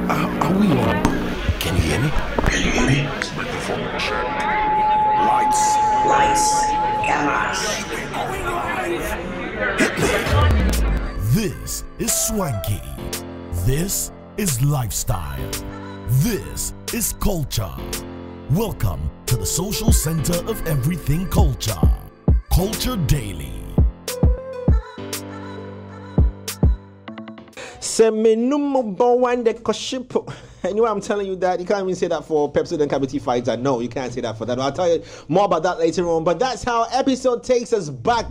Are we on? Can you hear me? Can you hear me? Microphone check. Lights, cameras. This is Swanky. This is lifestyle. This is culture. Welcome to the social center of everything culture. Culture Daily. Anyway, I'm telling you that you can't even say that for Pepsodent Cavity Fighter. No, you can't say that for that. I'll tell you more about that later on. But that's how episode takes us back,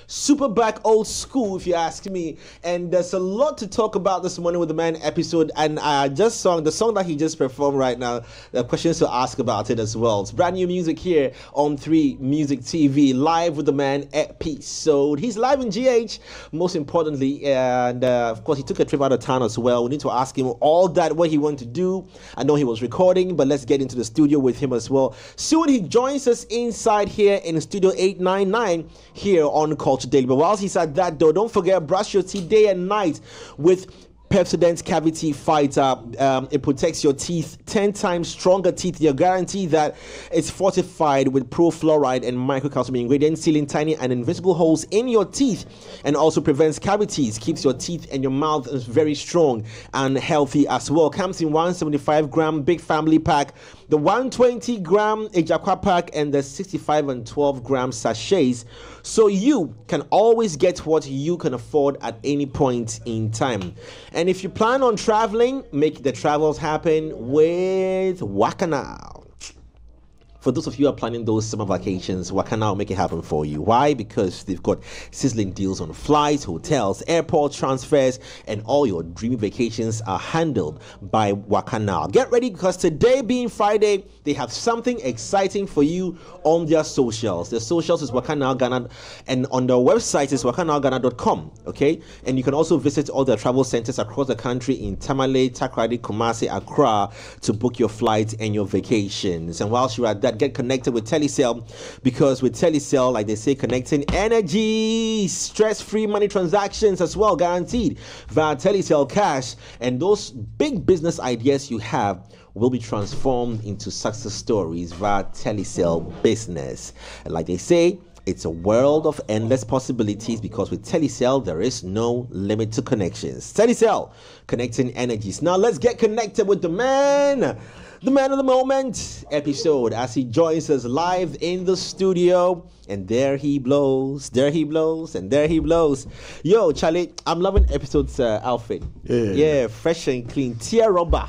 super back, old school, if you ask me. And there's a lot to talk about this morning with the man episode. And I just sung the song that he just performed right now. There are questions to ask about it as well. It's brand new music here on 3 Music TV, live with the man episode. He's live in GH, most importantly, and of course he took a trip out of town as well. We need to ask him all that, what he wanted to do. I know he was recording, but let's get into the studio with him as well. Soon he joins us inside here in Studio 899 here on Culture Daily. But whilst he's at that though, don't forget, brush your teeth day and night with Pepsodent Cavity Fighter. It protects your teeth, 10 times stronger teeth. You're guaranteed that it's fortified with pro-fluoride and microcalcium ingredients, sealing tiny and invisible holes in your teeth, and also prevents cavities, keeps your teeth and your mouth very strong and healthy as well. Comes in 175-gram big family pack, the 120-gram Ejakwa pack, and the 65 and 12-gram sachets, so you can always get what you can afford at any point in time. And if you plan on traveling, make the travels happen with Wakanao. For those of you who are planning those summer vacations, Wakanao will make it happen for you. Why? Because they've got sizzling deals on flights, hotels, airport transfers, and all your dreamy vacations are handled by Wakanao. Get ready, because today being Friday, they have something exciting for you on their socials. Their socials is Wakanao Ghana, and on their website is wakanaoghana.com. Okay, and you can also visit all their travel centers across the country in Tamale, Takoradi, Kumasi, Accra to book your flights and your vacations. And whilst you're at that, get connected with Telecel, because with Telecel, like they say, connecting energy, stress-free money transactions as well, guaranteed via Telecel Cash. And those big business ideas you have will be transformed into success stories via Telecel Business. And like they say, it's a world of endless possibilities, because with Telecel, there is no limit to connections. Telecel, connecting energies. Now let's get connected with the man of the moment episode, as he joins us live in the studio. And there he blows, and there he blows. Yo, Charlie, I'm loving episode's outfit. Yeah, fresh and clean. Tia Rubber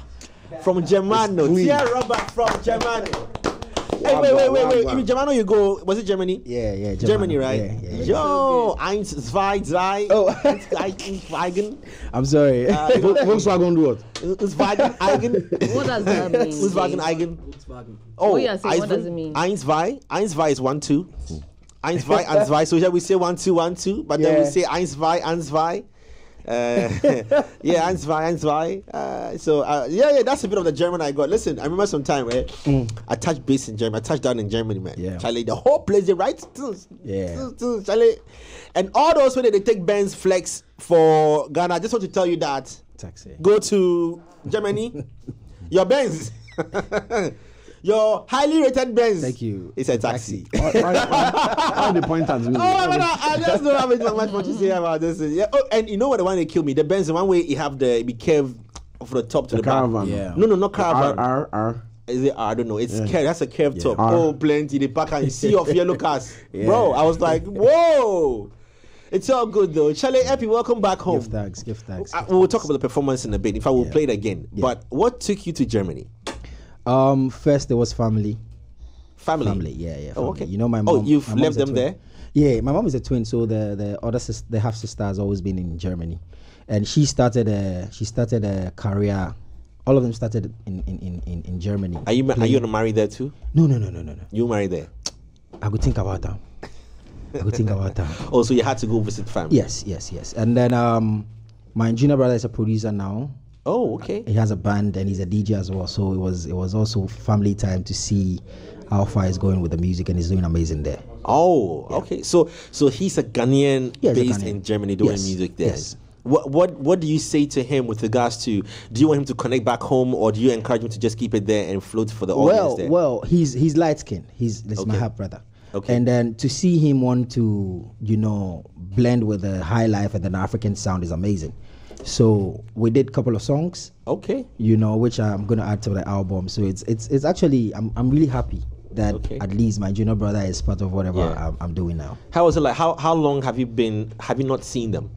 from Germano. Tia Rubber from Germano. Hey, wait. In Germano you go, was it Germany? Yeah. Germany, right? Yeah. Yo, eins, zwei, drei. Oh. Eigen. I'm sorry. Volkswagen do what? Volkswagen Eigen. What does that mean? Volkswagen Eigen. Oh, Oh, yeah, what does it mean? Eins, zwei. Eins, zwei is 1, 2. Eins, zwei, eins, zwei. So here we say 1, 2, 1, 2. But then we say eins, zwei, eins, zwei. Yeah, eins, zwei, eins, zwei. Yeah, that's a bit of the German I got. Listen, I remember some time where I touched base in Germany. I touched down in Germany, man. Yeah. Charlie, the whole place, they right? Yeah. Charlie. And all those when they take Benz Flex for Ghana, I just want to tell you that. Taxi. Go to Germany, your Benz. Your highly rated Benz. Thank you. It's a taxi. All the pointers. I just don't have much more to say about this. Yeah. Oh, and you know what? The one that killed me, the Benz. The one way you have the curve from the top to the caravan. back. Yeah. No, not caravan. R. Is it? I don't know. It's curve. That's a curved top. R. Oh, plenty. The back and sea of yellow cars. Yeah. Bro, I was like, whoa. It's all good though. Charlie, Epi, welcome back home. Give thanks. We'll talk about the performance in a bit. In fact, we'll play it again. Yeah. But what took you to Germany? First there was family. Family. Yeah. Oh, Family. okay. You know my mom. Oh, you've my mom's left a them twin. there? Yeah, my mom is a twin, so the other the half sister has always been in Germany, and she started a career. All of them started in Germany. Are you gonna marry there too? No. You married there? I could think about that. Oh, so you had to go visit family? Yes. And then my junior brother is a producer now. Oh, okay. He has a band and he's a DJ as well. So it was also family time to see how far he's going with the music, and he's doing amazing there. Oh, okay. So he's a Ghanaian Yeah, he's a based Ghanaian. in Germany doing Yes, music there. yes. What do you say to him with regards to? Do you want him to connect back home, or do you encourage him to just keep it there and float for the audience there? Well, he's light skinned. He's my half brother. Okay. And then to see him want to, blend with the high life and the African sound is amazing. So we did a couple of songs. Okay. Which I'm gonna add to the album. So it's actually I'm really happy that at least my junior brother is part of whatever I'm doing now. How was it like? How long have you not seen them?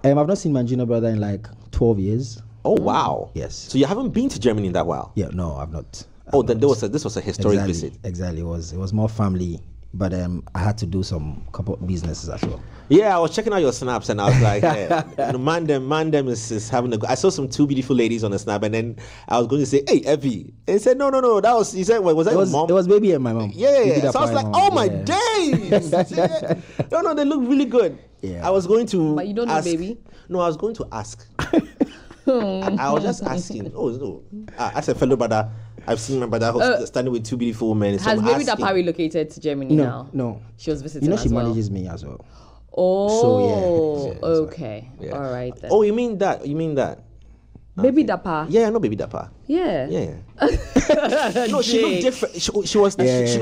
I've not seen my junior brother in like 12 years. Oh wow. Yes. So you haven't been to Germany in that while? Yeah, no, I've not. Then this was a historic visit. Exactly. It was more family, but I had to do some couple of businesses as well. Yeah, I was checking out your snaps and I was like, Mandem is having a good. I saw some two beautiful ladies on the snap, and then I was going to say, hey, Evie. And he said, no, that was, he said, was that your mom? It was baby and my mom. Yeah. So I was like, oh my days. No, they look really good. Yeah. I was going to But you don't ask, know baby? No, I was going to ask. I was just asking. Oh, no. As a fellow brother, I've seen my brother standing with two beautiful women. So Has I'm Baby asking. Dapa relocated to Germany now? No. She was visiting She as well. manages me as well. Oh, yeah, okay. Yeah. All right then. Oh, you mean that? Baby Dapa. Yeah, I know Baby Dapa. Yeah. Yeah. No, she looked different. She looked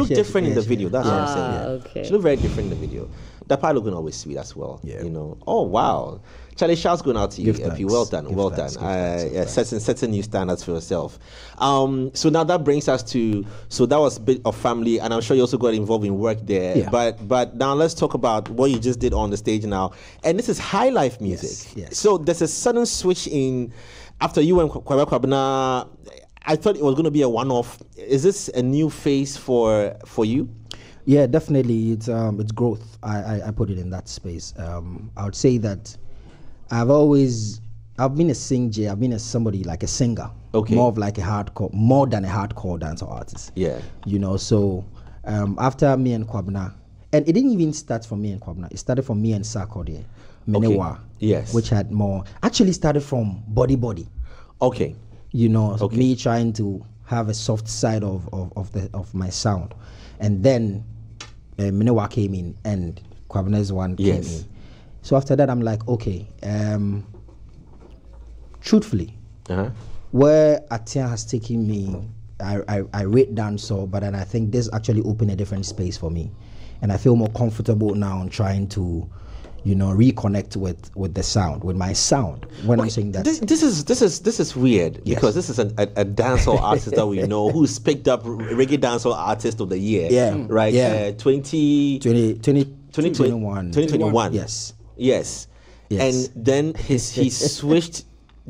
different in the video. That's what I'm saying. Yeah. Okay. She looked very different in the video. Dapa looking always sweet as well. Yeah. Oh wow. Charlie, shouts going out to you. Give thanks. Well done. Give Well thanks. done. Setting new standards for yourself. So now that brings us to, so that was a bit of family, and I'm sure you also got involved in work there. Yeah. But now let's talk about what you just did on the stage now. And this is high life music. Yes. So there's a sudden switch in after you and Kwabena Kwabena. I thought it was going to be a one-off. Is this a new phase for you? Yeah, definitely. It's growth. I put it in that space. I would say that I've been a singer. I've been somebody like a singer. Okay. More than a hardcore dancer artist. Yeah. So after me and Kwabena, and it didn't even start from me and Kwabena. It started from me and Sarkodie, Menewa. Yes. Which had more. Actually started from Body. Okay. Me trying to have a soft side of my sound, and then Menewa came in and Kwabena's one came in. So after that, I'm like, okay, truthfully, where Atia has taken me, I rate dancehall, but then I think this actually opened a different space for me, and I feel more comfortable now in trying to, reconnect with the sound, with my sound. When I'm saying that, this is weird because this is a dancehall artist that we know who's picked up reggae dancehall artist of the year. Yeah. Right. Yeah. 2021. 2021. Yes. And then he switched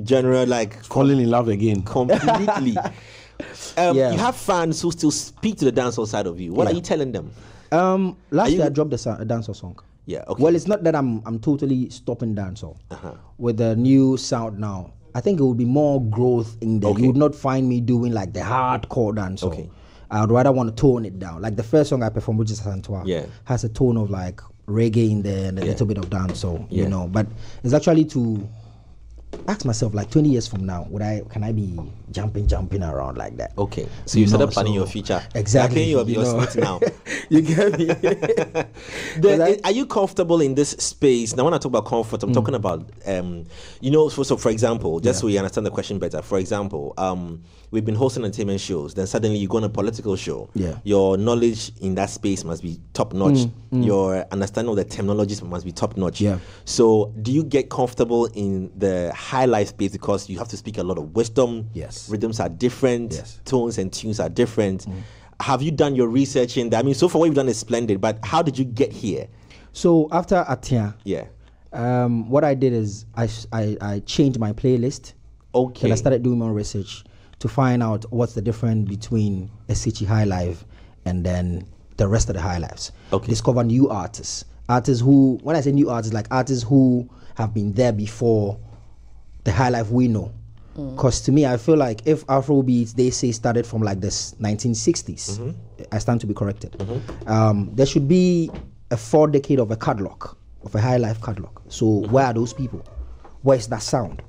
genre like Falling in love again. completely. You have fans who still speak to the dancehall side of you. What are you telling them? Last year I dropped a dancehall song. Yeah. Okay. Well, it's not that I'm totally stopping dancehall. With the new sound now, I think it would be more growth in there. Okay. You would not find me doing like the hardcore dancehall. Okay. I would rather want to tone it down. Like the first song I performed, which is Santois, has a tone of like reggae in there and a little bit of dancehall, But it's actually to ask myself, like 20 years from now, can I be jumping around like that? Okay. So you started planning your future. Exactly. You're smart now. You get me? Are you comfortable in this space? Now, when I talk about comfort, I'm talking about, so for example, just so you understand the question better, for example, we've been hosting entertainment shows, then suddenly you go on a political show. Yeah. Your knowledge in that space must be top notch. Your understanding of the terminologies must be top notch. Yeah. So do you get comfortable in the high life space because you have to speak a lot of wisdom? Yes. Rhythms are different. Yes. Tones and tunes are different. Have you done your research in that? I mean, so far what you've done is splendid, but how did you get here? So after Atia, Yeah. what I did is I changed my playlist. Okay. And I started doing more research to find out what's the difference between SCG High Life and then the rest of the High Lives. Okay. Discover new artists who, when I say new artists, like artists who have been there before the High Life we know. Because to me, I feel like if Afrobeats, they say started from like this 1960s, I stand to be corrected. There should be a 4 decade of a catalog, of a High Life catalog. So where are those people? Where is that sound?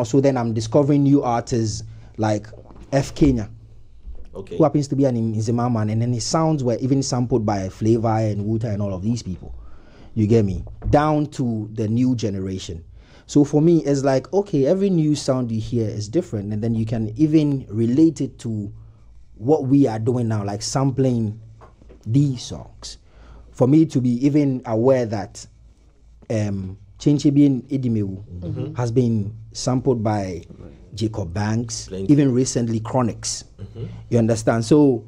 So then I'm discovering new artists like F. Kenya, who happens to be an Zimmerman, and then his sounds were even sampled by Flavor and Wuta and all of these people. You get me? Down to the new generation. So for me, it's like, okay, every new sound you hear is different, and then you can even relate it to what we are doing now, like sampling these songs. For me to be even aware that Chenchebien Edimewu has been sampled by Jacob Banks, even recently Chronix. You understand? So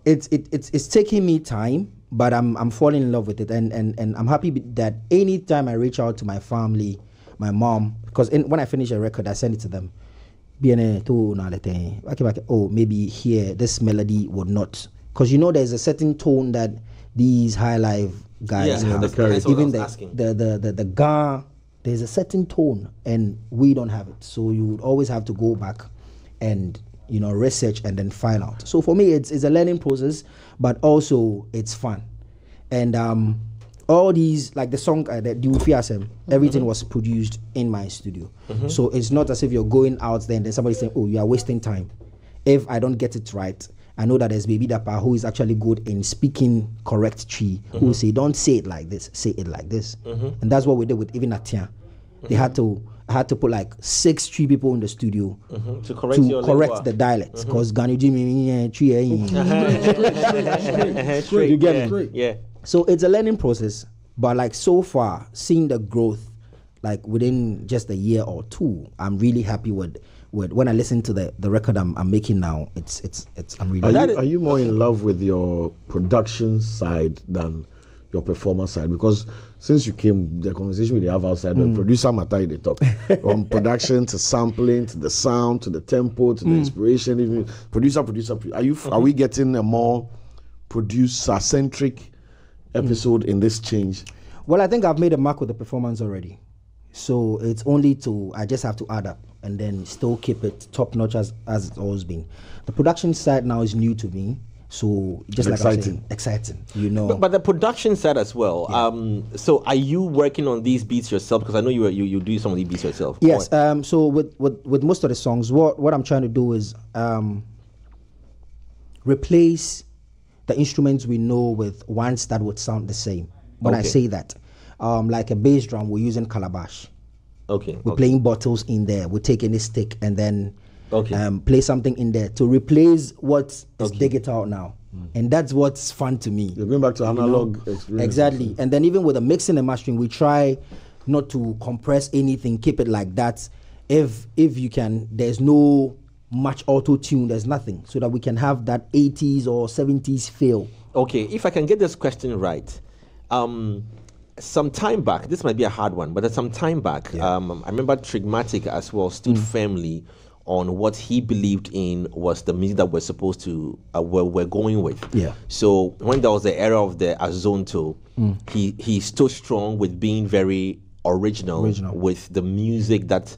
it's taking me time, but I'm falling in love with it, and I'm happy that anytime I reach out to my family, my mom, because when I finish a record, I send it to them. Oh, maybe here this melody would not, because there's a certain tone that these high life guys have. Even the ga, there's a certain tone, and we don't have it. So you would always have to go back and research and then find out. So for me, it's a learning process, but also it's fun. And all these, like the song that Diufiasem, everything was produced in my studio. So it's not as if you're going out there and then somebody saying, oh, you are wasting time. If I don't get it right, I know that there's Baby Dapa who is actually good in speaking correct Chi, who will say, don't say it like this, say it like this. And that's what we did with even Atia. They had to put like 6 Chi people in the studio to correct the dialects, because you get it. Yeah. So it's a learning process, but like so far, seeing the growth, like within just a year or two, I'm really happy with when I listen to the record I'm making now. I'm really. Are you more in love with your production side than your performance side? Because since you came, the conversation we have outside, the producer matter they talk from production to sampling to the sound to the tempo to the inspiration. Even producer. Are we getting a more producer-centric episode in this change? Well, I think I've made a mark with the performance already. So it's only I just have to add up and then still keep it top notch as it's always been. The production side now is new to me. So just like I'm saying, exciting, But the production side as well. Yeah. So are you working on these beats yourself? Because I know you do some of these beats yourself. Yes. So with most of the songs, what I'm trying to do is replace the instruments we know with ones that would sound the same. When I say that, like a bass drum, we're using calabash. We're playing bottles in there. We're taking a stick and then play something in there to replace what is digital now. And that's what's fun to me. You're going back to analog experience. Exactly. And then even with the mixing and mastering, we try not to compress anything, keep it like that. If you can, there's no much auto-tune, there's nothing, so that we can have that 80s or 70s feel. Okay, if I can get this question right, some time back, this might be a hard one, but some time back, I remember Trigmatic as well stood firmly on what he believed in was the music that we're supposed to, we're going with. Yeah. So when there was the era of the Azonto, he stood strong with being very original. With the music that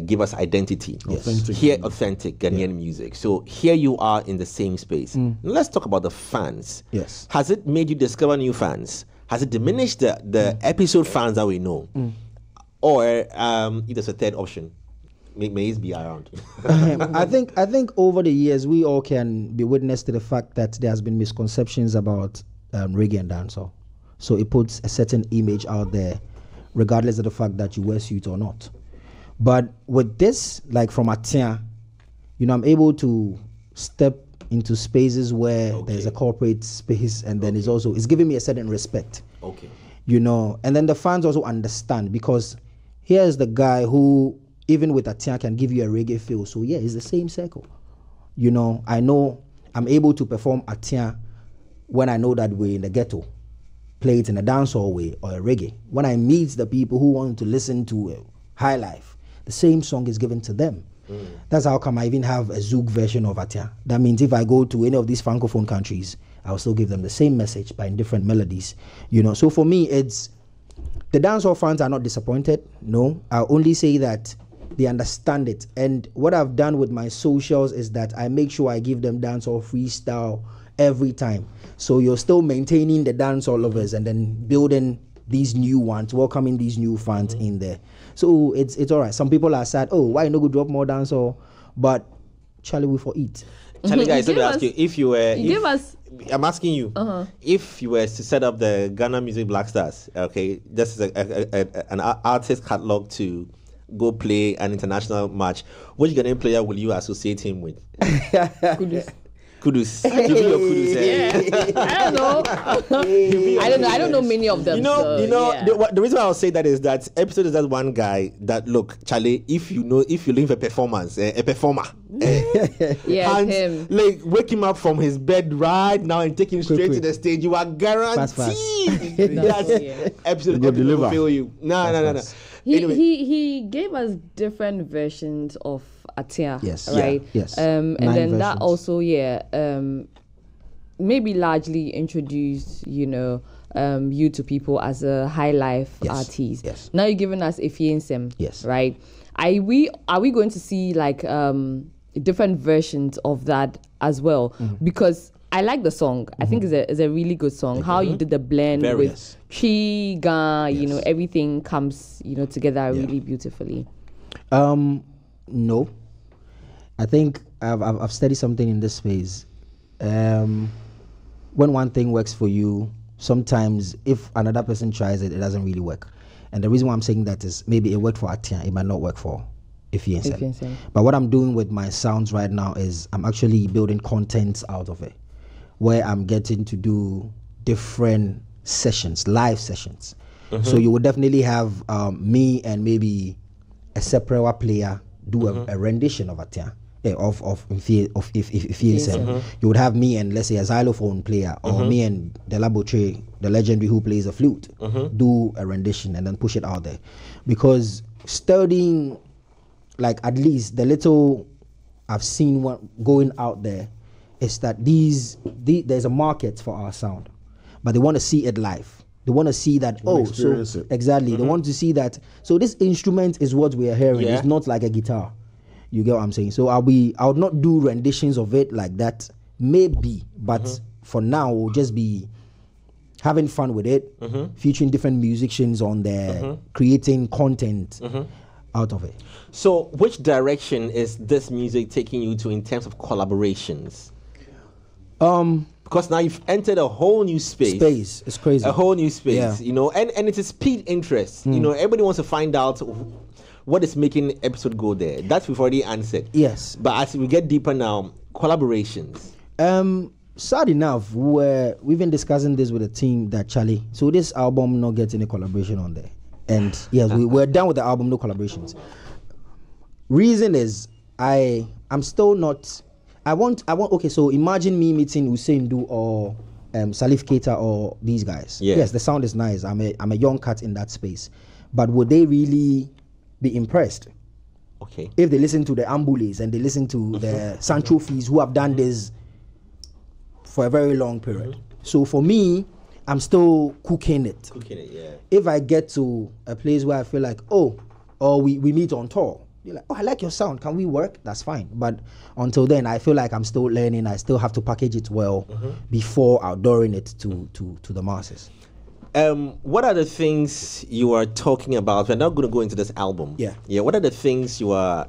give us identity. Yes. Authentic Ghanaian music. So here you are in the same space. Now let's talk about the fans. Yes. Has it made you discover new fans? Has it diminished the episode fans that we know? Or if there's a third option, may it be around? I think over the years we all can be witness to the fact that there has been misconceptions about reggae and dancehall. So it puts a certain image out there, regardless of the fact that you wear suit or not. But with this, like from Atia, I'm able to step into spaces where there's a corporate space, and then it's giving me a certain respect. And then the fans also understand, because here's the guy who, even with Atia, can give you a reggae feel. So yeah, it's the same circle. I know I'm able to perform Atia when I know that we're in the ghetto, play it in a dancehall way or a reggae. When I meet the people who want to listen to high life, the same song is given to them. That's how come I even have a Zouk version of Atia. That means if I go to any of these francophone countries, I'll still give them the same message, but in different melodies. So for me, it's the dancehall fans are not disappointed. No, I'll only say that they understand it. And what I've done with my socials is that I make sure I give them dancehall freestyle every time. So you're still maintaining the dancehall lovers and then building these new ones, welcoming these new fans in there. So it's all right. Some people are sad, oh, why no go drop more dancehall? But Charlie, we for it. Charlie, guys, let me gave ask us- you: if you were, You give us. I'm asking you, if you were to set up the Ghana Music Black Stars, okay, just as an artist catalog to go play an international match, which Ghanaian player will you associate him with? Kudus. Give me your Kudus. I don't know. I don't know many of them. so, yeah. The reason why I'll say that is that episode is that one guy that look, Charlie, if you're looking for performance, a performer, Yeah, and him. like wake him up from his bed right now and take him straight to the stage, you are Fast. guaranteed That's- that yeah. episode Go will deliver. fail you. No. Anyway. He gave us different versions of Atia, Yes. right? Yeah. Yes. And 9 then that versions. also, maybe largely introduced, you to people as a high life Yes. artist. Yes. Now you're giving us Efiensem, Yes. right? Are we going to see like different versions of that as well? Mm-hmm. Because I like the song. I think it's a really good song. How you did the blend Very. with Yes. Chiga, everything comes, together Yeah. really beautifully. No, I think I've studied something in this space. When one thing works for you, sometimes if another person tries it, it doesn't really work. And the reason why I'm saying that is maybe it worked for Atia, it might not work for Efiensem. Efiensem. But what I'm doing with my sounds right now is I'm actually building content out of it, where I'm getting to do different sessions, live sessions. So you will definitely have me and maybe a separate player do a rendition of Atia. Of Efiensem. You would have me and let's say a xylophone player, or me and the Labotre, the legendary who plays the flute, do a rendition and then push it out there. Because studying, like at least the little I've seen what going out there is that there's a market for our sound, but they want to see it live. They want to see that experience it. exactly. They want to see that. So this instrument is what we are hearing. Yeah. It's not like a guitar. You get what I'm saying? So I would not do renditions of it like that. Maybe, but for now we'll just be having fun with it, featuring different musicians on there, creating content out of it. So, which direction is this music taking you to in terms of collaborations? Because now you've entered a whole new space. It's crazy. A whole new space, Yeah. and it is speed interest. Everybody wants to find out what is making episode go there. That we've already answered. Yes. But as we get deeper now, collaborations. Sad enough, we've been discussing this with the team that Charlie. So this album not get any collaboration on there, and yes, we're done with the album, no collaborations. Reason is I'm still not. I want. Okay, so imagine me meeting Hussein Du or Salif Keita or these guys. Yeah. Yes, the sound is nice. I'm a young cat in that space, but would they really be impressed Okay. if they listen to the Ambules and they listen to the Sancho Fees who have done this for a very long period? So for me, I'm still cooking it. Cooking it, yeah. If I get to a place where I feel like, or we meet on tour, you're like, I like your sound, can we work? That's fine. But until then, I feel like I'm still learning. I still have to package it well before outdooring it to the masses. What are the things you are talking about? We're not going to go into this album. Yeah. What are the things you are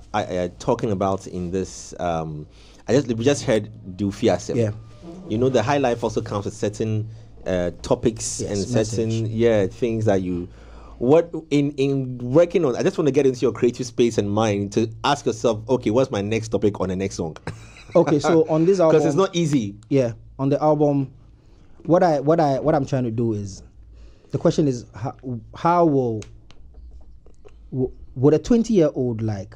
talking about in this? We just heard Dufiasem. Yeah. The high life also comes with certain topics Yes, and certain message. things that you. What in working on? I just want to get into your creative space and mind to ask yourself, okay, what's my next topic on the next song? Okay, so on this album, Because it's not easy. Yeah, on the album, what I'm trying to do is, the question is how would a 20-year-old like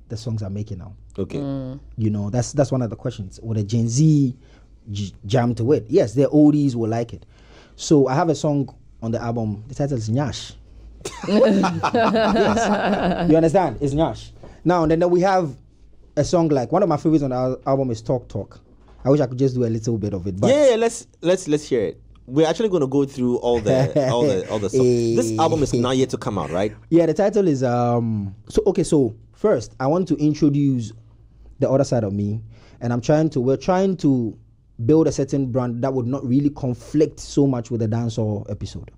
the songs I'm making now? Okay. That's one of the questions. Would a Gen Z jam to it? Yes, their oldies will like it. So I have a song on the album. The title is Nyash. Yes. You understand? It's Nyash. Now and then we have a song like one of my favorites on the album is Talk Talk. I wish I could just do a little bit of it. But Yeah, let's hear it. We're actually going to go through all the songs. This album is not yet to come out, right? Yeah, the title is so first I want to introduce the other side of me, and we're trying to build a certain brand that would not really conflict so much with the dancehall episode.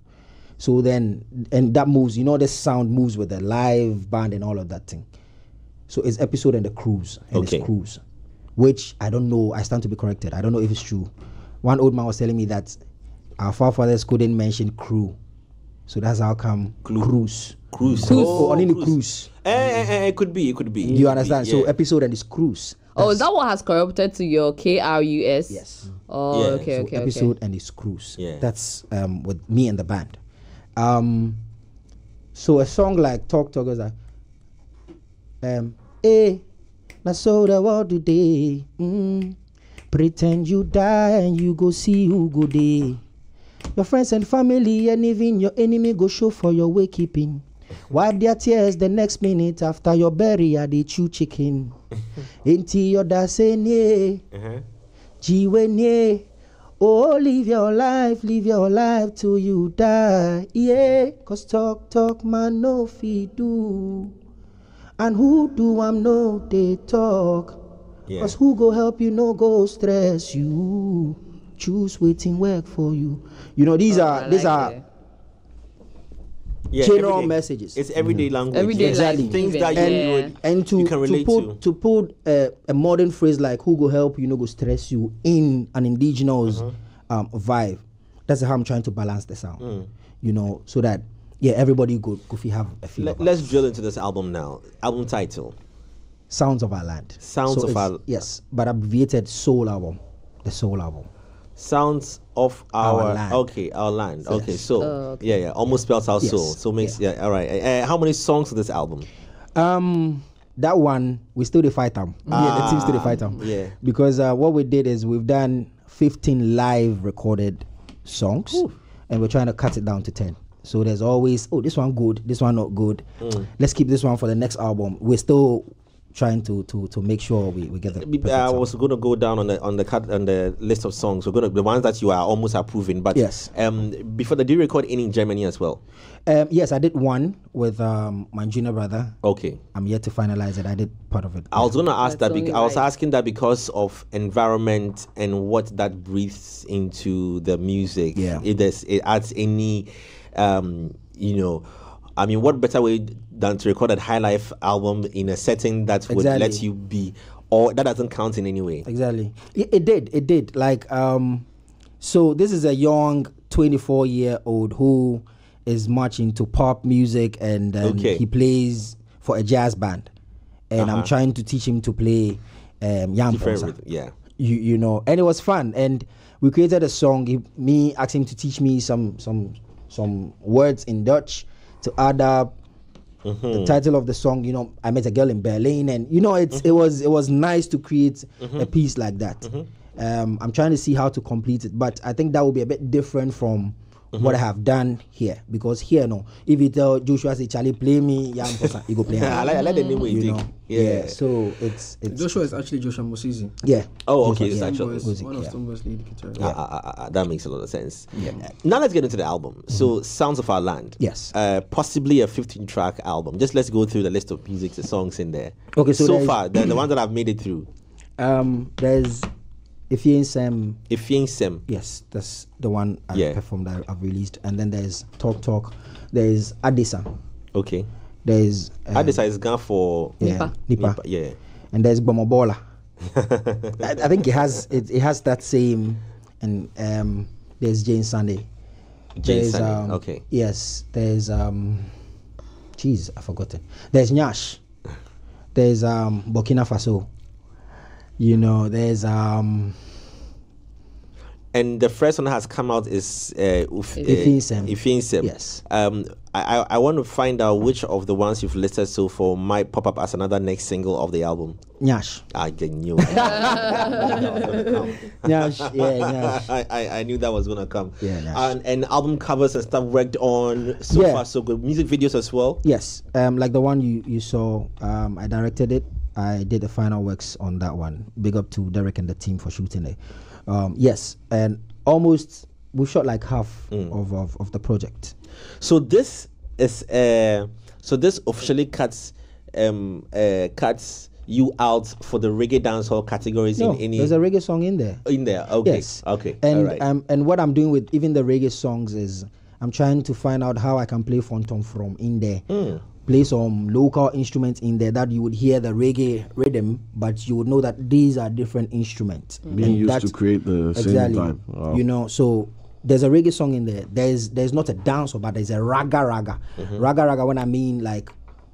So then, and that moves, this sound moves with the live band and all of that thing. So it's episode and the cruise, and Okay. it's cruise. which I don't know. I stand to be corrected. I don't know if it's true. One old man was telling me that our forefathers couldn't mention crew, so that's how come cruise. Cruise. Oh, only cruise. It could be. It could be. You understand? So episode and it's cruise. Oh, is that what has corrupted to your KRUS? Yes. Oh, Yeah. okay, So okay, episode okay. and it's cruise. Yeah. That's with me and the band. So a song like Talk goes like hey, that's so the world today. Pretend you die and you go see who go day. Your friends and family and even your enemy go show for your wakekeeping. Wipe their tears the next minute after your burial they chew chicken. Ain't your da say nee. Jiwe oh, live your life till you die. Yeah, cause talk man no feed do. And who do no they talk. Yeah. Cause who go help you no go stress you. Choose waiting work for you. You know these are it. Yeah, general everyday. messages. It's everyday language. Everyday Exactly. life, Things even, that you yeah. would And you can relate to put a modern phrase like who go help you no go stress you in an indigenous vibe. That's how I'm trying to balance the sound. You know, so that everybody go have a feel. about Let's drill into this album now. Album title. Sounds of Our Land. Sounds of it's- Our- Yes, but abbreviated Soul Album. The Soul Album. Sounds of our Land. Okay, our land. Okay, so okay. yeah, almost spells out Yes. soul. So makes all right. How many songs on this album? That one we still fight them. The team still fight them. yeah. Because what we did is we've done 15 live recorded songs, and we're trying to cut it down to 10. So there's always this one good, this one not good. Let's keep this one for the next album. We're still trying to make sure we get the perfect I sound. was going to go down on the list of songs. We're going to the ones that you are almost approving. But Yes. Before that, did you record any in Germany as well? Yes, I did one with my junior brother. Okay. I'm yet to finalize it. I did part of it. I was going to ask That's that. only I was right. asking that because of environment and what that breathes into the music. Yeah. It adds any, I mean, what better way than to record a high life album in a setting that would Exactly. let you be, or that doesn't count in any way. Exactly. It did. Like, so this is a young 24-year-old who is much into pop music and Okay. he plays for a jazz band. And I'm trying to teach him to play yam Different bossa. rhythm, yeah. You know, and it was fun. And we created a song. Me asking him to teach me some words in Dutch to add up. The title of the song, you know, I met a girl in Berlin, and you know, it was nice to create a piece like that. I'm trying to see how to complete it, but I think that will be a bit different from what I have done here, because here, no, if you tell Joshua say Charlie play me, yeah, he go play. I like the name you you know, take. yeah. So it's Joshua is actually Joshua Mosizi. yeah. Oh, okay, Joshua, it's yeah. actually- Boys, Music, one of yeah. Stonebwo's lead guitarists. That makes a lot of sense. Now let's get into the album. So, Sounds of Our Land. Yes. Possibly a 15-track album. Just let's go through the list of music, the songs in there. Okay, so there's- far, the ones that I've made it through. There's if you in Sam. Ifying Sem. Yes, that's the one I Yeah. performed. I've released, and then there's Talk. There's Adisa. Okay. There's Adisa is gone for Nipa. Yeah. And there's Bomobola. I think it has that same, and there's Jane Sunday. Jane There's, Sunday, okay. Yes, there's jeez, I forgot it. There's Nyash. There's Burkina Faso. You know, there's And the first one that has come out is Ifying Sem. Ifying Sem. Yes. I want to find out which of the ones you've listed so far might pop up as another next single of the album. Nyash. I knew. Nyash, yeah, Nyash. I knew that was gonna come. Yeah, Nash. And album covers and stuff worked on so Yeah. far so good. Music videos as well. Yes, like the one you saw, I directed it. I did the final works on that one. Big up to Derek and the team for shooting it. Yes, and almost we shot like half of the project. So this is this officially cuts you out for the reggae dancehall categories No, in any there's a reggae song in there. in there. Okay. Yes. Okay. And all right. and what I'm doing with even the reggae songs is I'm trying to find out how I can play Phantom from in there. play some local instruments in there that you would hear the reggae rhythm, but you would know that these are different instruments. Being And used to that's- create the same exactly. vibe. Wow. You know, so there's a reggae song in there. There's not a dance, but there's a raga. Raga, when I mean like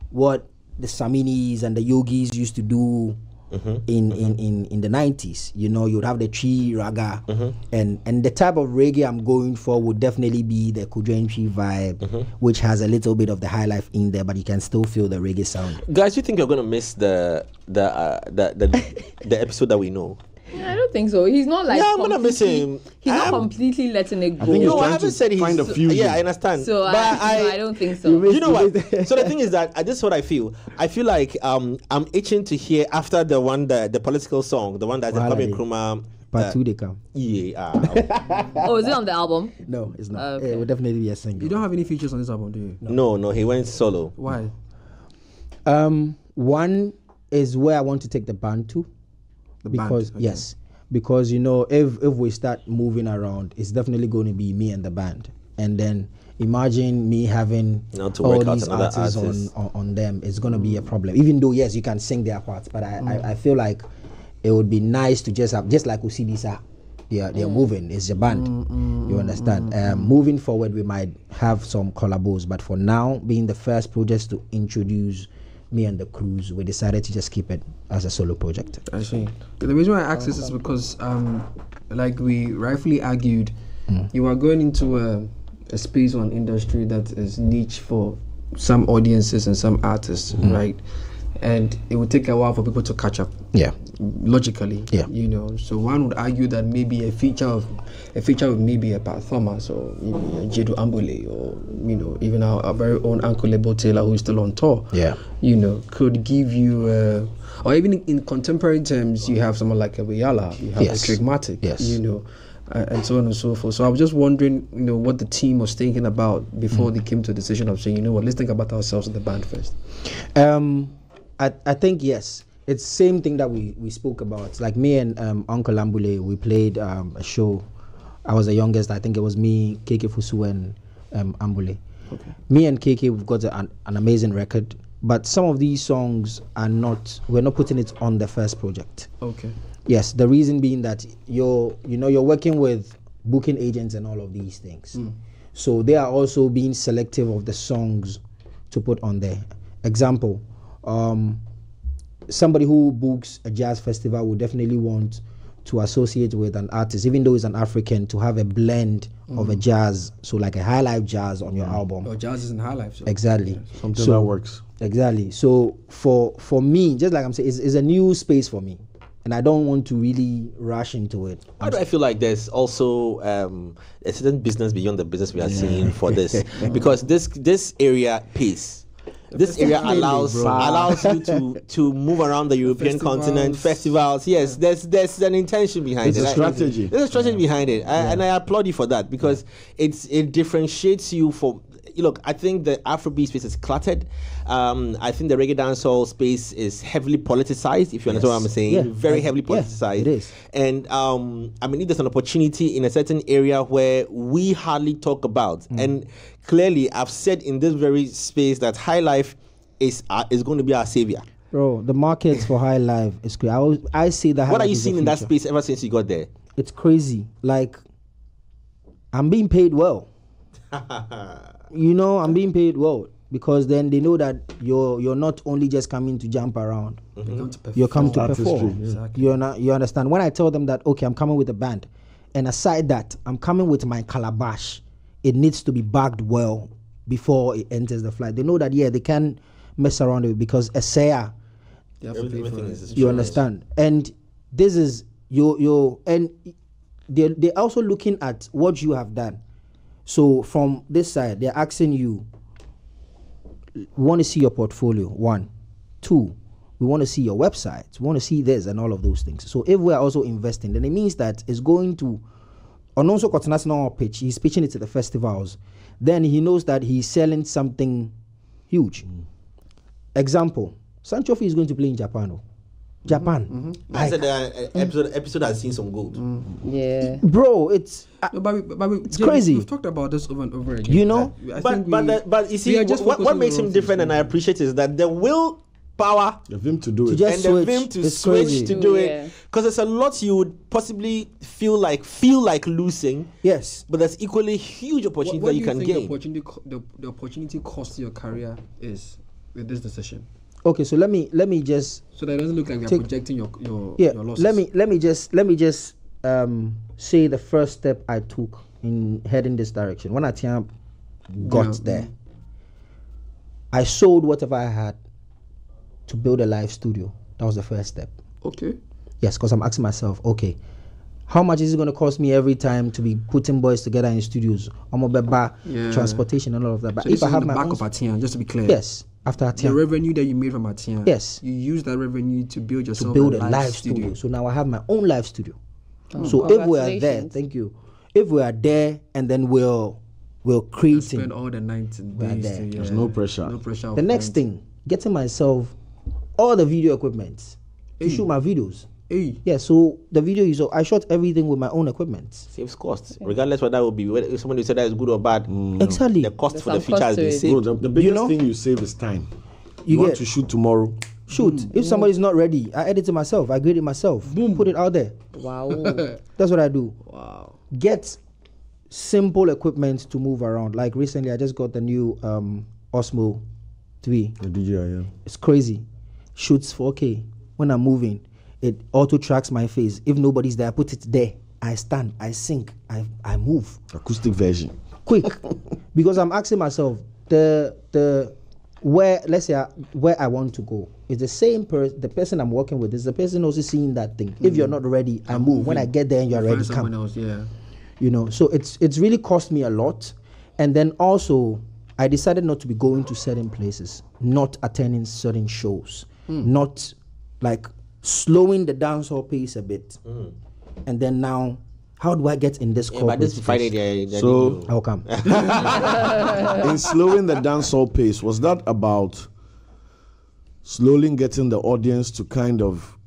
what the Saminis and the yogis used to do in the 90s. You know, you'd have the tree raga, and the type of reggae I'm going for would definitely be the Kudrenchi vibe, which has a little bit of the high life in there, but you can still feel the reggae sound. Guys, you think you're gonna miss the episode that we know? I don't think so. He's not like Yeah, I'm gonna miss completely- him. He's not I'm- completely letting it go. think he's No, I trying haven't to said he's find a fusion. Yeah, I understand. So but I don't think so. You know what? So the thing is that this is what I feel. I feel like I'm itching to hear after the political song, the one that's a Wahala Kwame dey. Nkrumah. Part 2 they come. Yeah. Oh, is it on the album? No, it's not. Okay. It would definitely be a single. You don't have any features on this album, do you? No, he went solo. Why? One is where I want to take the band to, because okay. yes, because you know if we start moving around, it's definitely going to be me and the band, and then imagine me having Now to all work out these another artists artist. on them. It's going to be a problem. Even though yes, you can sing their parts, but I feel like it would be nice to just have, just like Usidisa. They're moving. It's a band. You understand? Moving forward, we might have some collabos, but for now, being the first project to introduce me and the crews, we decided to just keep it as a solo project. I see. The reason why I asked this is because, like we rightfully argued, you are going into a space or an industry that is niche for some audiences and some artists, right? And it would take a while for people to catch up. Yeah. Logically, Yeah. you know. So one would argue that maybe a feature of maybe a Pat Thomas or maybe a Jedu Ambule or you know even our very own Uncle Lebo Taylor who's still on tour. Yeah. You know, could give you, or even in contemporary terms, you have someone like a Weyala, you have Yes. a Trigmatic, Yes. you know, and so on and so forth. So I was just wondering, you know, what the team was thinking about before they came to a decision of saying, you know what, let's think about ourselves in the band first. I think yes. It's same thing that we spoke about. Like me and Uncle Ambule, we played a show. I was the youngest. I think it was me, KK Fusu, and Ambule. Okay. Me and KK, we've got an amazing record. But some of these songs are not. We're not putting it on the first project. Okay. Yes, the reason being that you're working with booking agents and all of these things. So they are also being selective of the songs to put on there. Example, somebody who books a jazz festival would definitely want to associate with an artist, even though he's an African, to have a blend of a jazz, so like a high life jazz on your album. Oh, jazz is in high life. So. Exactly. Something So- that works. Exactly. So for me, just like I'm saying, it's a new space for me, and I don't want to really rush into it. Why do I feel like there's also a certain business beyond the business we are seeing for this? Because this area pays. This area allows you to move around the European continent, festivals. Yes, there's an intention behind It's it. a strategy. There's a strategy behind it, and I applaud you for that because it differentiates you from. Look, I think the Afrobeat space is cluttered. I think the reggae dancehall space is heavily politicized. If you understand what I'm saying, Yeah. very heavily Yeah, politicized. it is. And I mean, if there's an opportunity in a certain area where we hardly talk about, and clearly, I've said in this very space that High Life is going to be our savior. Bro, the market for high life is great. I see that. What are you seeing in that space ever since you got there? It's crazy. Like, I'm being paid well. You know, I'm being paid well because then they know that you're not only just coming to jump around. You're coming to Artistry, perform. yeah. Exactly. You understand? When I tell them that, okay, I'm coming with a band, and aside that, I'm coming with my calabash, it needs to be bagged well before it enters the flight. They know that, yeah, they can't mess around with it because a sayer, You have to pay for Everything it. is you understand? And this is your and they're also looking at what you have done. So from this side, they're asking you, we want to see your portfolio, 1. 2, we want to see your website, we want to see this and all of those things. So if we're also investing, then it means that it's going to, on also international pitch, he's pitching it to the festivals, then he knows that he's selling something huge. Example, Sanchofi is going to play in Japan. Japan. I said the episode has seen some gold. Yeah. Bro, it's No, but It's crazy. We've talked about this over and over again. you know. I But think we- but you we see, are just what focusing makes on him things. different, and I appreciate, is that the willpower Of him to do To it. just and the switch. vim to It's switch crazy. to do Yeah. it, because there's a lot you would possibly feel like losing, Yes. but there's equally huge opportunity what that do you can think gain. the opportunity cost to your career is with this decision? Okay, so let me just So that it doesn't look like we're Take- projecting your yeah. losses. Let me just say the first step I took in heading this direction. When Atiam got Yeah. there, I sold whatever I had to build a live studio. That was the first step. Okay. Yes, because I'm asking myself, okay, how much is it going to cost me every time to be putting boys together in studios? I'm gonna buy Yeah. transportation and all of that. But So this if I is have in the my back own, of Atian, just to be clear. yes, after The Atiam, revenue that you made from Atian. Yes. You use that revenue to build to yourself build a live studio. So now I have my own live studio. So if we are there, Congratulations. thank you. If we are there and then we're creating Spend all the nights and are days. there. To, There's no pressure. No pressure. the next thing, getting myself all the video equipment to Hey. shoot my videos. Hey. Yeah, so the video is I shot everything with my own equipment. Saves costs, regardless what that would be. Whether if somebody said that is good or bad, Exactly. the cost There's for the some cost features to they it. save. Bro, the biggest know? thing you save is time. You You want get to shoot tomorrow. shoot. If somebody's not ready, I edit it myself. I grade it myself. Boom, put it out there. Wow. That's what I do. Wow. Get simple equipment to move around. Like recently, I just got the new Osmo 3. The DJI, yeah. It's crazy. Shoots 4K. When I'm moving, it auto tracks my face. If nobody's there, I put it there. I stand, I sync, I move Acoustic version. quick because I'm asking myself the where, let's say where I want to go is the same person. The person I'm working with is the person also seeing that thing. If you're not ready, I move. When I get there and you're Find ready, someone come. else. Yeah. You know, so it's really cost me a lot. And then also I decided not to be going to certain places, not attending certain shows, not like slowing the dancehall pace a bit. And then now, how do I get in this Yeah, corporate but this space? Friday, they So- I'll come. In slowing the dancehall pace, was that about slowly getting the audience to kind of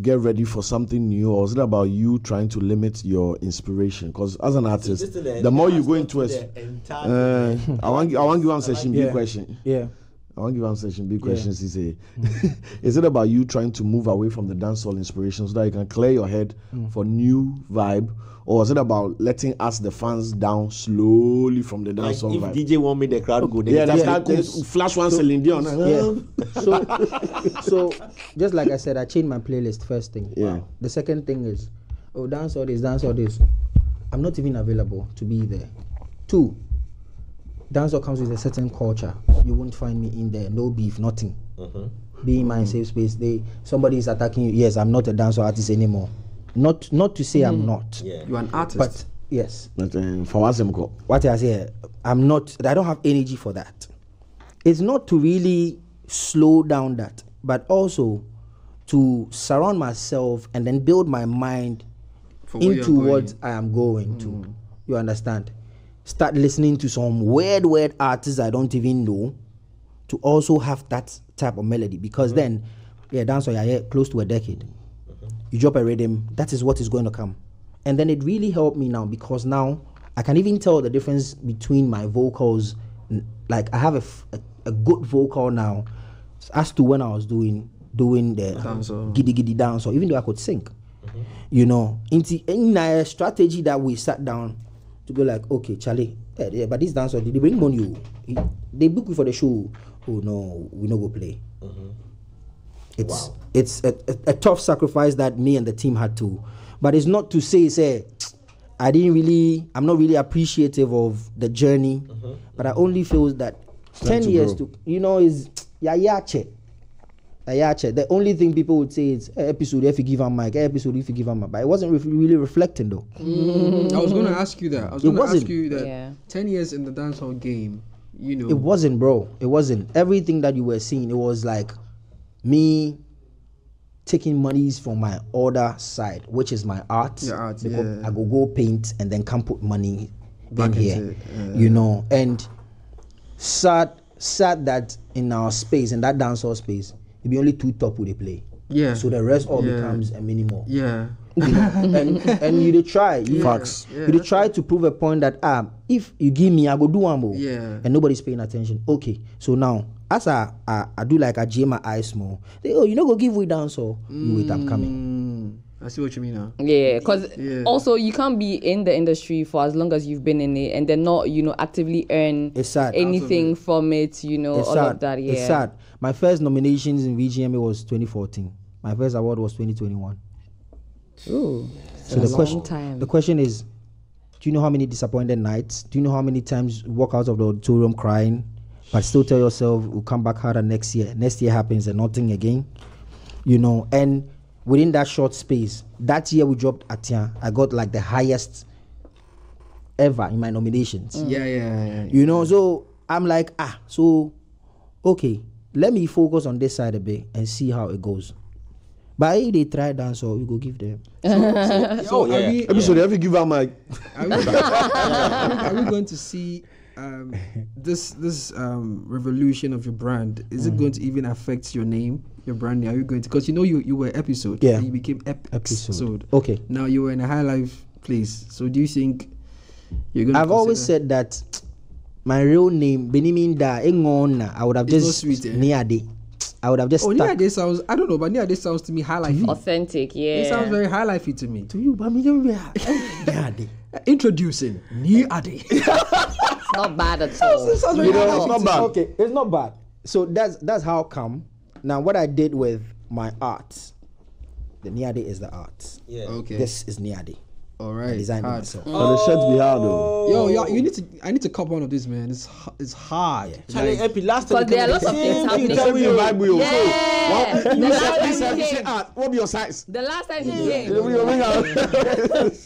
get ready for something new, or is it about you trying to limit your inspiration? Because as an artist, the more you go into it, I want give one session big Yeah. question. Yeah. I want give one session big questions. Is is it about you trying to move away from the dancehall inspiration so that you can clear your head for new vibe, or is it about letting us the fans down slowly from the Like dancehall if vibe? DJ want me, the crowd go. Yeah, that's Yeah, that. Flash one Celine Dion. Yeah. So just like I said, I changed my playlist first thing. Yeah. The second thing is, dance all this, dance all this. I'm not even available to be there. 2, dancehall comes with a certain culture. You won't find me in there. No beef, nothing. Be in my safe space. Somebody is attacking you. Yes, I'm not a dancehall artist anymore. Not to say I'm not. Yeah. You're an artist. But yes, But for us, what I say, I'm not. I don't have energy for that. It's not to really slow down that, but also to surround myself and then build my mind For where into you're going. what I am going to. You understand? Start listening to some weird artists I don't even know to also have that type of melody, because then, dance yeah, close to a decade. You drop a rhythm, that is what is going to come. And then it really helped me now, because now I can even tell the difference between my vocals. Like I have a good vocal now as to when I was doing the Dancehall. giddy giddy dance, or even though I could sing. You know, in a strategy that we sat down to be like, okay, Charlie, but this dancer, did they bring money? They book you for the show. Oh no, we no go play. It's a tough sacrifice that me and the team had to, but it's not to say I'm not really appreciative of the journey, but I only feel that 10 to years grow. to is yayache. The only thing people would say is episode if you give a mic, episode if you give a mic, but it wasn't really reflecting though. I was going to ask you that. I was It going to ask wasn't. you that. Yeah. 10 years in the dancehall game, you know. It wasn't, bro. It wasn't. Everything that you were seeing, it was like me taking monies from my other side, which is my art. Your art, because yeah. I go paint and then come put money Back in here. into it, yeah. You know, and sad that in our space, in that dancehall space, it be only 2 top who they play. Yeah. So the rest all Yeah. becomes a minimal. Yeah. And you dey try. Facts. You dey try to prove a point that if you give me, I go do one more. Yeah. And nobody's paying attention. Okay. So now, as I do like I jam my eyes small. They, you know, go give way down. So you wait, I'm coming. I see what you mean now. Yeah, because Yeah. also you can't be in the industry for as long as you've been in it and then not, actively earn It's sad. anything from it, It's all sad. of that. Yeah. It's sad. My first nominations in VGMA was 2014. My first award was 2021. Ooh, So the question, time. the question is, do you know how many disappointed nights? Do you know how many times you walk out of the auditorium crying, but still tell yourself we'll come back harder next year? Next year happens and nothing again, And within that short space, that year we dropped Atia. I got like the highest ever in my nominations. Yeah. So I'm like, so okay, let me focus on this side a bit and see how it goes. But if they try dance, so we go give them. So are we, Episode, have you give out my are we going to see this revolution of your brand? Is it going to even affect your name, your branding? Are you going to, because you were episode, Yeah. and you became episode. Okay. Now you were in a high life place. So do you think you're going to I've always consider- said that my real name, Beniminda Engona, I would have It's just not sweet, eh? Niade. I would have just Oh, stuck. Niade sounds, I don't know, but Niade sounds to me high life. Authentic, yeah. It sounds very high lifey to me. To you, but me Niade. Introducing Niade. It's not bad at all. It sounds very high It's lifey not to bad. me. Okay, it's not bad. So that's how come. Now what I did with my art, the Niade is the art. Yeah. Okay. This is Niade. All I right. designed it Hard. myself. the shirt be hard though. Yo, you need to. I need to cop one of these, man. It's hard. Charlie, Epi, last time Because there are lots of things happening. Tell me your Bible. Yeah. So, The last time listen, he say, came. what be your size? The last time he came,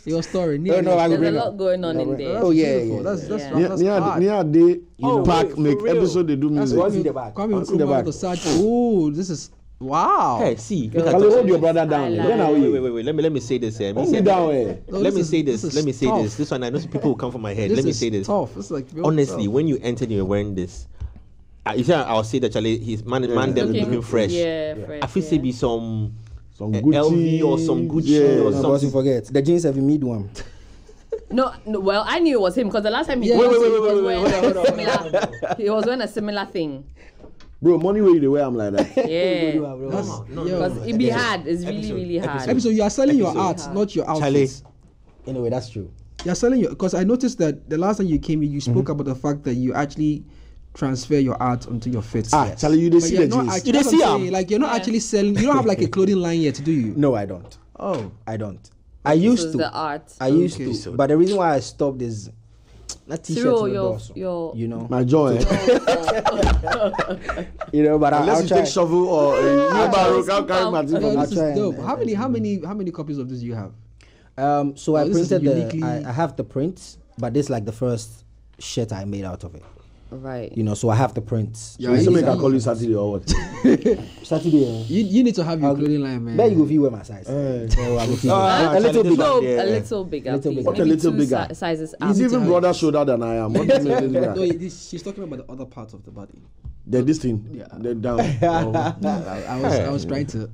Your story. No, I will there's a bring lot up. going on in there. Oh yeah, Beautiful. yeah. That's hard. Near they Oh, pack wait, make for real? episode they do music. What's in the back? Kwame What's in the Nkrumah back? to search. Oh, this is wow. Hey, see, look at Kale, that. hold your brother down. Highlight. Then how Wait, you? wait. Let me say this here. Hold me down, eh? No, Let this me is- say this. is Let me say tough. this. This one, I know some people will come from my head. This Let me is say this. Tough. It's like very Honestly, tough. when you entered, you were wearing this. If I'll say that Charlie, his man them looking fresh. Yeah, fresh. I feel say be some Some Gucci LV or some Gucci yeah. or No, something. boss, you forget the jeans have mid one. No, well, I knew it was him because the last time he Yeah. came, Wait, he was wearing a similar. He was wearing a similar thing. Bro, money where you the way I'm like that. Yeah, Yo, because it be hard. It's really, really hard. episode, you are selling your art, not your Charlie, outfits. Anyway, that's true. You're selling your, because I noticed that the last time you came, you spoke about the fact that you actually transfer your art onto your fits. Charlie, you they But see you're the not jeans. actually, You dey that's see what I'm am? saying, like you're not actually selling. You don't have like a clothing line yet, do you? No, I don't. Oh, I don't. I This used is to. the art. I used Okay. to. But the reason why I stopped is that t-shirt Cyril, in the your- torso, your- you know. My joy. But Unless I'll you try. take shovel or wheelbarrow, can't carry my yo, thing. I'll this is try and- dope. How many copies of this do you have? So I this is printed uniquely- I have the prints, but this is like the first shirt I made out of it. Right. So I have the prints. Yeah, You you still make need a to- call you Saturday or what? Saturday. You need to have your I'll- clothing line, man. There you go. If you wear my size. So I will keep it. Ah, a little Charlie, bit. this one- No, Yeah. a little bigger. Little please. bigger. Okay, Maybe little two bigger. sizes up. He's even have- broader shoulder than I am. What do you mean? No, she's talking about the other part of the body. This thing. Yeah. They're down. Oh. I was trying to.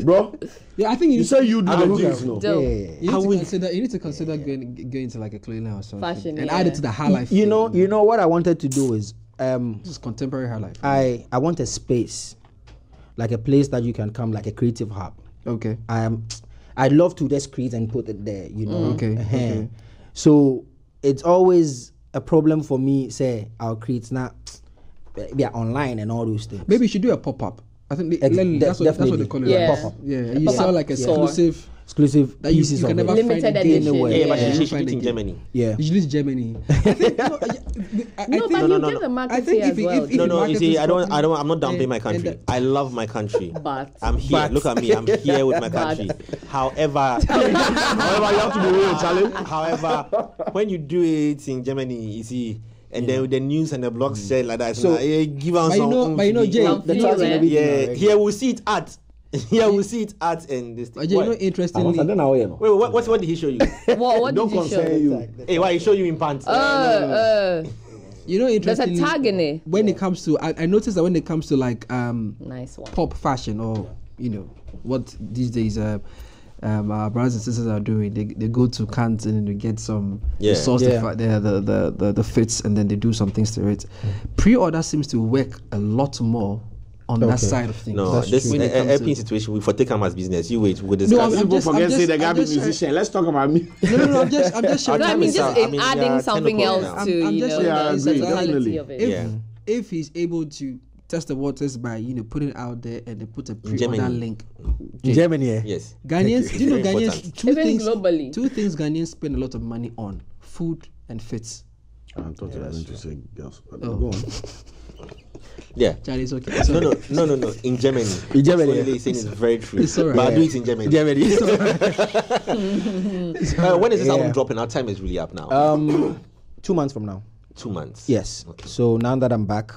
Bro, Yeah, I think you say you do I the look jeans, at- no? Dope. Yeah. You need to consider going to like a clothing line or something, Fashion, and yeah. add it to the high life. You thing. know what I wanted to do is This is contemporary high life. I want a space, like a place that you can come, like a creative hub. Okay. I'd love to just create and put it there, you know. Okay, okay. So it's always a problem for me. Say I'll create now, yeah, online and all those things. Maybe you should do a pop up. I think Ex- that's what definitely. they call it. Yeah. Like, Pop-up. yeah. You Pop-up sell like store. exclusive. Exclusive That you pieces can of never it. find Limited again. edition. Anywhere. Yeah, but Yeah. she Find should in again. Germany. Yeah. Usually it's Germany. I think, No, I but think you no, get no. the market I think here if as it- well. if No, you no. You market see, this I'm not properly, dumping my and country. the- I love my country. But I'm here. Look at me. I'm here with my country. However, However, you have to be real, Charlie. however, when you do it in Germany, you see, and then with the news and the blogs said like that, So- so give us But you some. know, Jay, Some The feel tax and it. everything. yeah, already. here we see it at. Here we see it at and this. But Jay, you know, What? interestingly, Then I know. Wait, what did he show you? what Don't did you show? concern you. Hey, why he show you in pants? you know, There's a interestingly, tag in it. when it comes to, I noticed that when it comes to like Nice one. pop fashion or what these days our brothers and sisters are doing. They go to Cannes and they get some Yeah. source Yeah. the fits, and then they do some things to it. Pre-order seems to work a lot more on that side of things. No, this When it comes to- Epping situation, we for take them as business. You wait, we'll No, discuss. I'm just- Forget say the guy I'm be just- musician. Let's talk about me. No, I'm just sharing. No, I mean, just I in mean, adding yeah, something 10 else o'clock to, now. I'm you just- know, yeah, I the agree, totality definitely. of it. Yeah. If he's able to test the waters by putting it out there and they put a pre-order Germany. link. In Germany, yeah. Yes. Ghanaians, do you know Very Ghanaians? important. Even globally. Two things Ghanaians spend a lot of money on: food and fits. I thought you were going to say girls. But Oh. go on. Yeah. Charlie, it's okay. No. In Germany. In Germany, What yeah. they're saying is very true. It's all right. But I do it in Germany. Germany. When is this album Yeah. dropping? Our time is really up now. 2 months from now. 2 months. Yes. Okay. So now that I'm back,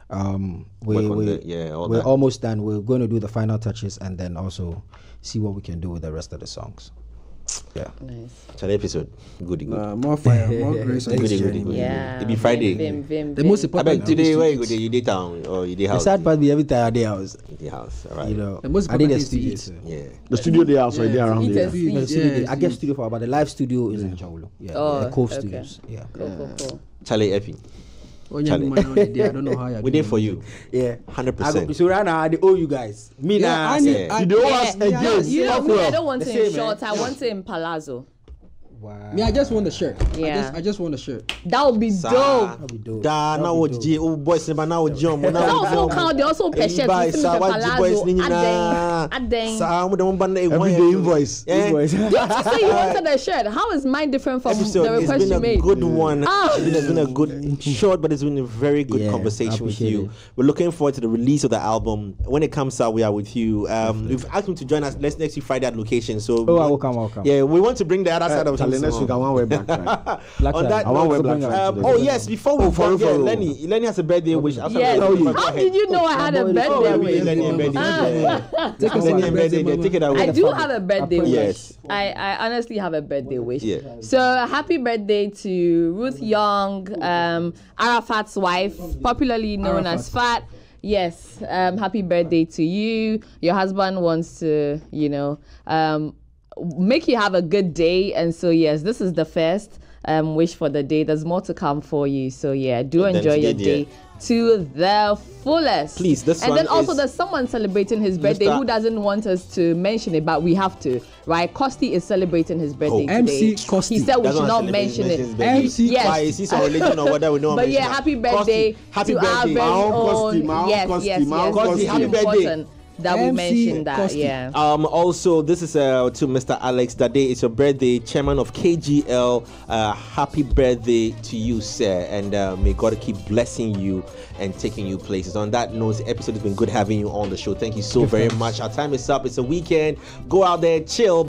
Work on all we're that. almost done. We're going to do the final touches and then also see what we can do with the rest of the songs. Yeah. Nice. Charlie episode. Goody. More fire, more grace. on this Goody. journey. Yeah. It be Friday. The most I important. bet today where you go there, you day town or you day The house. sad part be every time I day house. The house. All right. You know, The most I did important the thing is to studio. eat. So. Yeah. The studio they are so they are around Eat there. and sleep. No, the studio, Yeah, I get studio for, but the live studio is in Chawulu. Yeah, Oh, the Cove okay. Studios. Yeah. Cool. Charlie Epping. When you have money on the day, I don't know how you're We doing did for you. Yeah. 100%. So right now, I owe you guys. Me Yeah, now. I need- yeah. I- You know us Yeah, again. you know, me, I don't want The it in same, short. man. I want it in palazzo. Wow. Me, I just want the shirt. Yeah. I just want the shirt. That would be Sir. dope. That'll be dope. Da That'll now be what dope. G oh boys never now jump They also count. They also pay shirts. buy You see me sa the what G boys ni palazzo. na Adeng. sa mo dem ban Everyday invoice. Invoice. Did you say you wanted a shirt? How is mine different from episode. the It's request been you a made? good one. Ah. It's been a good short, but it's been a very good Yeah, conversation I with appreciate you. it. We're looking forward to the release of the album. When it comes out, we are with you. We've asked him to join us next week Friday at location. So Oh, I will come. I'll come. yeah, we want to bring the other side of Charlie, him. next week I want wear black tie. Black On tie. that I want note, wear black tie today. oh yes, before we for forget, real. Lenny has a birthday wish. After Yes. the- go How ahead. did you know I had a Oh, birthday wait, wish? Lenny and birthday. Take us Lenny on and the birthday. birthday, They take it away. I do have a birthday wish. Yes. I honestly have a birthday wish. Yeah. So happy birthday to Ruth Young, Arafat's wife, popularly known as Fat. Yes, happy birthday to you. Your husband wants to, make you have a good day. And so, yes, this is the first wish for the day. There's more to come for you. So, yeah, do And then enjoy your today, day to the fullest. Please, this and one then also is- there's someone celebrating his birthday Mr. who doesn't want us to mention it, but we have to, right? Costi is celebrating his birthday today. MC Costi. He said we Doesn't should want not to mention mention it. his birthday. MC Yes. Why is he some religion or whatever? We don't But mention yeah, that. happy birthday Happy to our birthday. very My own own. Costi, my own Yes, Costi, yes, my own yes. Costi. It's Happy birthday. important that we MC mention that. Costi. Yeah. Also, this is to Mr. Alex Dade. It's your birthday, chairman of KGL. Happy birthday to you, sir, and may God keep blessing you and taking you places. On that note, the episode has been good having you on the show. Thank you so very much. Our time is up. It's a weekend. Go out there, chill.